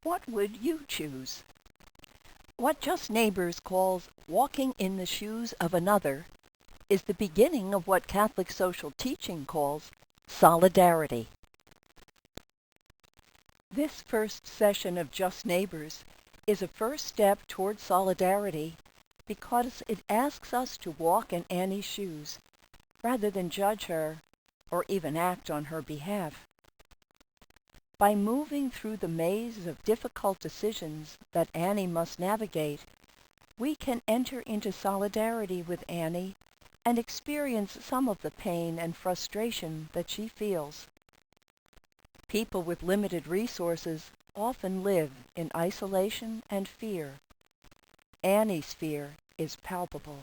What would you choose? What Just Neighbors calls walking in the shoes of another is the beginning of what Catholic social teaching calls solidarity. This first session of Just Neighbors is a first step toward solidarity because it asks us to walk in Annie's shoes rather than judge her or even act on her behalf. By moving through the maze of difficult decisions that Annie must navigate, we can enter into solidarity with Annie and experience some of the pain and frustration that she feels. People with limited resources often live in isolation and fear. Annie's fear is palpable.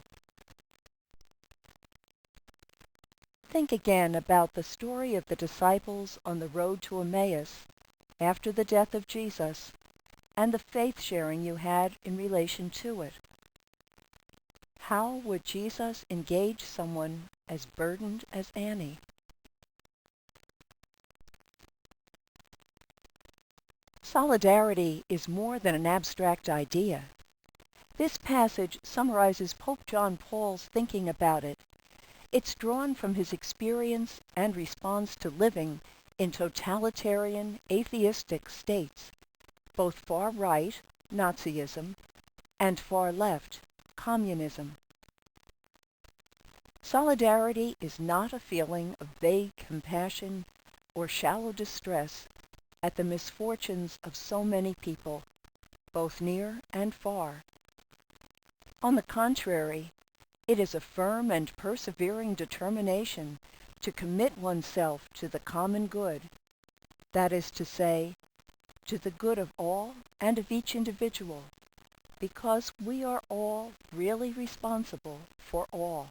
Think again about the story of the disciples on the road to Emmaus after the death of Jesus and the faith sharing you had in relation to it. How would Jesus engage someone as burdened as Annie? Solidarity is more than an abstract idea. This passage summarizes Pope John Paul's thinking about it. It's drawn from his experience and response to living in totalitarian, atheistic states, both far right, Nazism, and far left, communism. Solidarity is not a feeling of vague compassion or shallow distress at the misfortunes of so many people, both near and far. On the contrary, it is a firm and persevering determination to commit oneself to the common good, that is to say, to the good of all and of each individual, because we are all really responsible for all.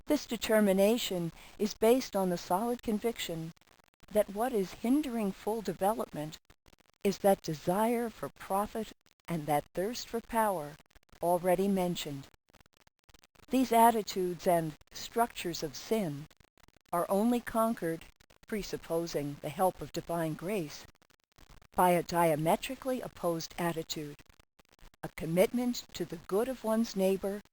This determination is based on the solid conviction that what is hindering full development is that desire for profit and that thirst for power already mentioned. These attitudes and structures of sin are only conquered, presupposing the help of divine grace, by a diametrically opposed attitude, a commitment to the good of one's neighbor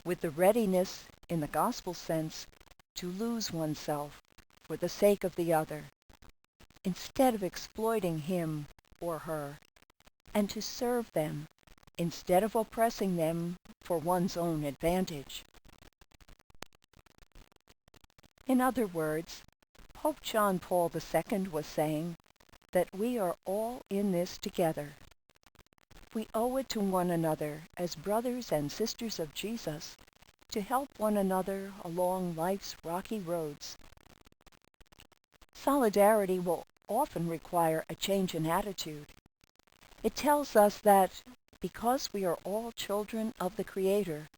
with the readiness, in the gospel sense, to lose oneself for the sake of the other, instead of exploiting him or her, and to serve them instead of oppressing them for one's own advantage. In other words, Pope John Paul II was saying that we are all in this together. We owe it to one another as brothers and sisters of Jesus to help one another along life's rocky roads. Solidarity will often require a change in attitude. It tells us that because we are all children of the Creator,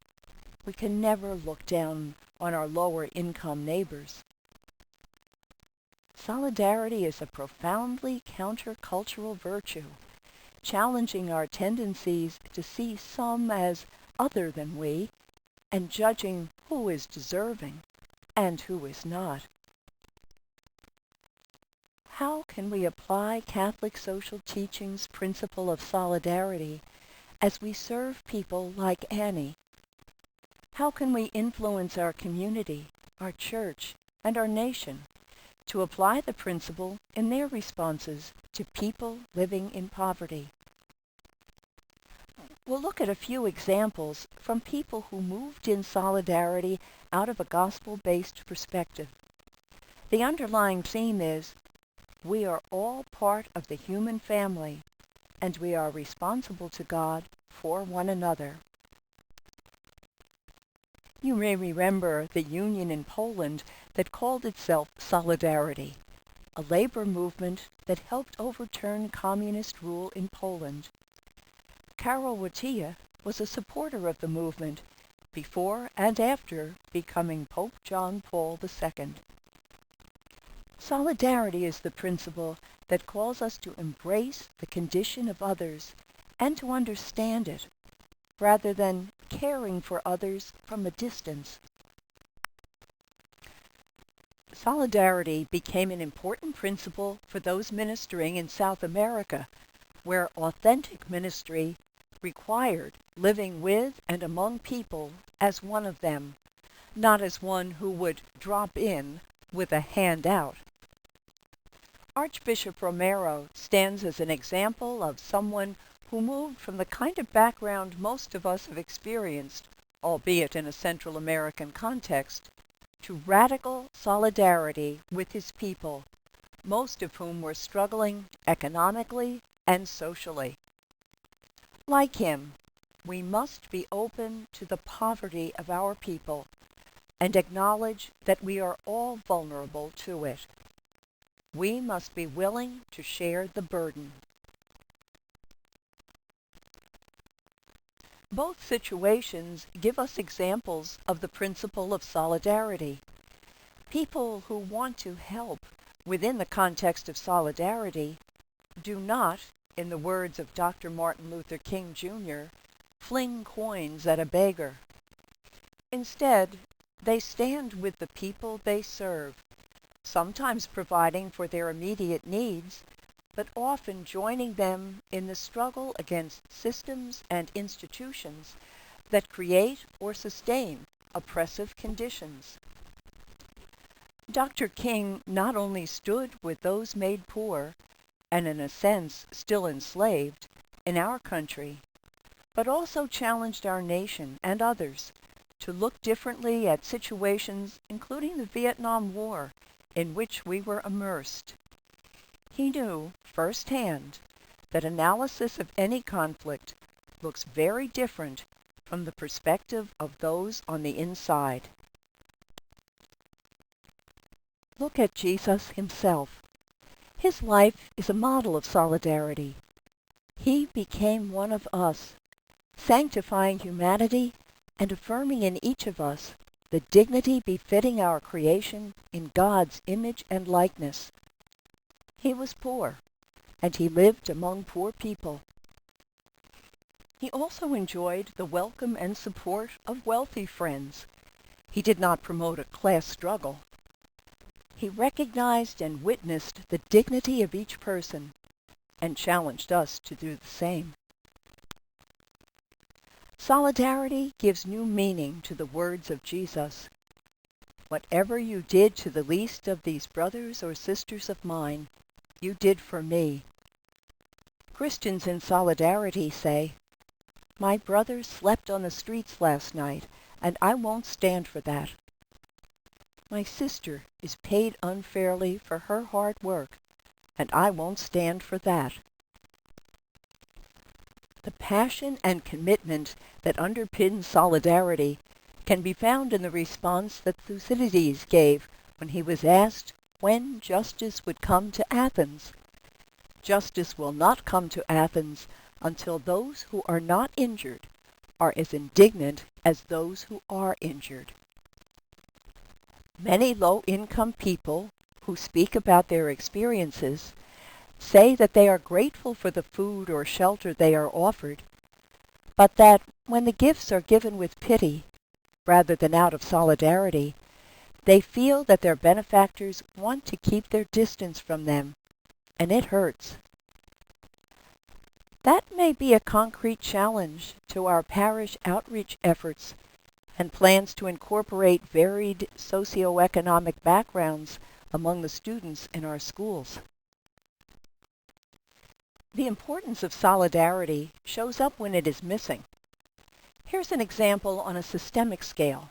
we can never look down on our lower income neighbors. Solidarity is a profoundly countercultural virtue, challenging our tendencies to see some as other than we, and judging who is deserving and who is not. How can we apply Catholic social teaching's principle of solidarity as we serve people like Annie? How can we influence our community, our church, and our nation to apply the principle in their responses to people living in poverty? We'll look at a few examples from people who moved in solidarity out of a gospel-based perspective. The underlying theme is, we are all part of the human family, and we are responsible to God for one another. You may remember the union in Poland that called itself Solidarity, a labor movement that helped overturn communist rule in Poland. Karol Wojtyła was a supporter of the movement before and after becoming Pope John Paul II. Solidarity is the principle that calls us to embrace the condition of others and to understand it, rather than caring for others from a distance. Solidarity became an important principle for those ministering in South America, where authentic ministry required living with and among people as one of them, not as one who would drop in with a hand out. Archbishop Romero stands as an example of someone who moved from the kind of background most of us have experienced, albeit in a Central American context, to radical solidarity with his people, most of whom were struggling economically and socially. Like him, we must be open to the poverty of our people and acknowledge that we are all vulnerable to it. We must be willing to share the burden. Both situations give us examples of the principle of solidarity. People who want to help within the context of solidarity do not, in the words of Dr. Martin Luther King Jr., fling coins at a beggar. Instead, they stand with the people they serve, sometimes providing for their immediate needs, but often joining them in the struggle against systems and institutions that create or sustain oppressive conditions. Dr. King not only stood with those made poor, and in a sense still enslaved, in our country, but also challenged our nation and others to look differently at situations, including the Vietnam War, in which we were immersed. He knew firsthand that analysis of any conflict looks very different from the perspective of those on the inside. Look at Jesus himself. His life is a model of solidarity. He became one of us, sanctifying humanity and affirming in each of us the dignity befitting our creation in God's image and likeness. He was poor, and he lived among poor people. He also enjoyed the welcome and support of wealthy friends. He did not promote a class struggle. He recognized and witnessed the dignity of each person and challenged us to do the same. Solidarity gives new meaning to the words of Jesus. Whatever you did to the least of these brothers or sisters of mine, you did for me. Christians in solidarity say, my brother slept on the streets last night, and I won't stand for that. My sister is paid unfairly for her hard work, and I won't stand for that. The passion and commitment that underpins solidarity can be found in the response that Thucydides gave when he was asked when justice would come to Athens. Justice will not come to Athens until those who are not injured are as indignant as those who are injured. Many low-income people who speak about their experiences say that they are grateful for the food or shelter they are offered, but that when the gifts are given with pity, rather than out of solidarity, they feel that their benefactors want to keep their distance from them, and it hurts. That may be a concrete challenge to our parish outreach efforts and plans to incorporate varied socioeconomic backgrounds among the students in our schools. The importance of solidarity shows up when it is missing. Here's an example on a systemic scale.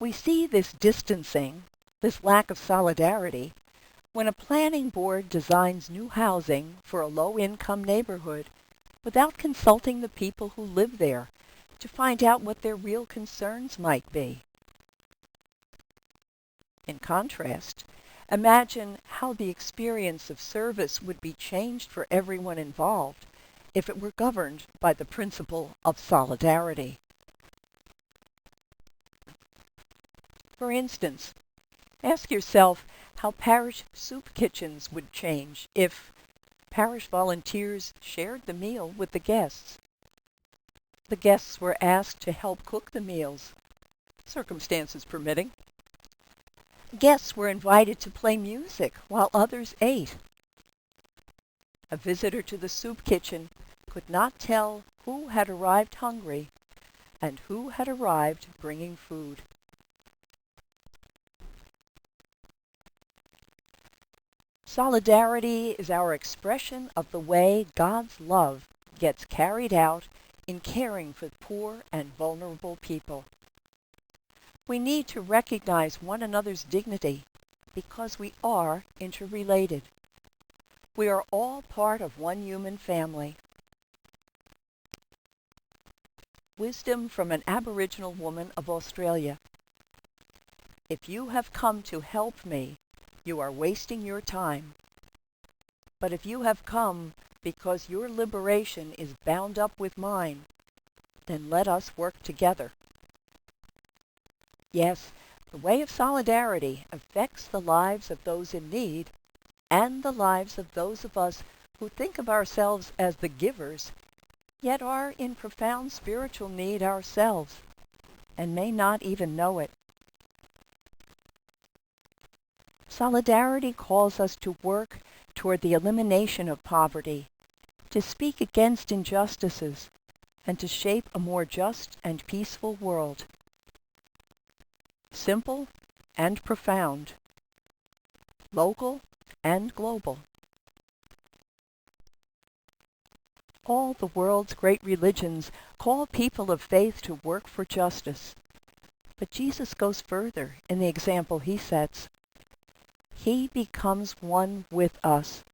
We see this distancing, this lack of solidarity, when a planning board designs new housing for a low-income neighborhood without consulting the people who live there to find out what their real concerns might be. In contrast, imagine how the experience of service would be changed for everyone involved if it were governed by the principle of solidarity. For instance, ask yourself how parish soup kitchens would change if parish volunteers shared the meal with the guests. The guests were asked to help cook the meals, circumstances permitting. Guests were invited to play music while others ate. A visitor to the soup kitchen could not tell who had arrived hungry and who had arrived bringing food. Solidarity is our expression of the way God's love gets carried out in caring for poor and vulnerable people. We need to recognize one another's dignity because we are interrelated. We are all part of one human family. Wisdom from an Aboriginal woman of Australia. If you have come to help me, you are wasting your time. But if you have come because your liberation is bound up with mine, then let us work together. Yes, the way of solidarity affects the lives of those in need and the lives of those of us who think of ourselves as the givers, yet are in profound spiritual need ourselves and may not even know it. Solidarity calls us to work toward the elimination of poverty, to speak against injustices, and to shape a more just and peaceful world. Simple and profound, local and global. All the world's great religions call people of faith to work for justice. But Jesus goes further in the example he sets. He becomes one with us.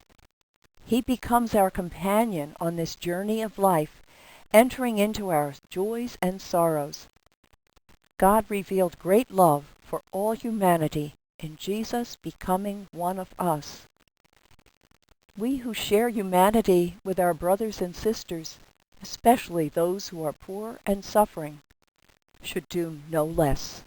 He becomes our companion on this journey of life, entering into our joys and sorrows. God revealed great love for all humanity in Jesus becoming one of us. We who share humanity with our brothers and sisters, especially those who are poor and suffering, should do no less.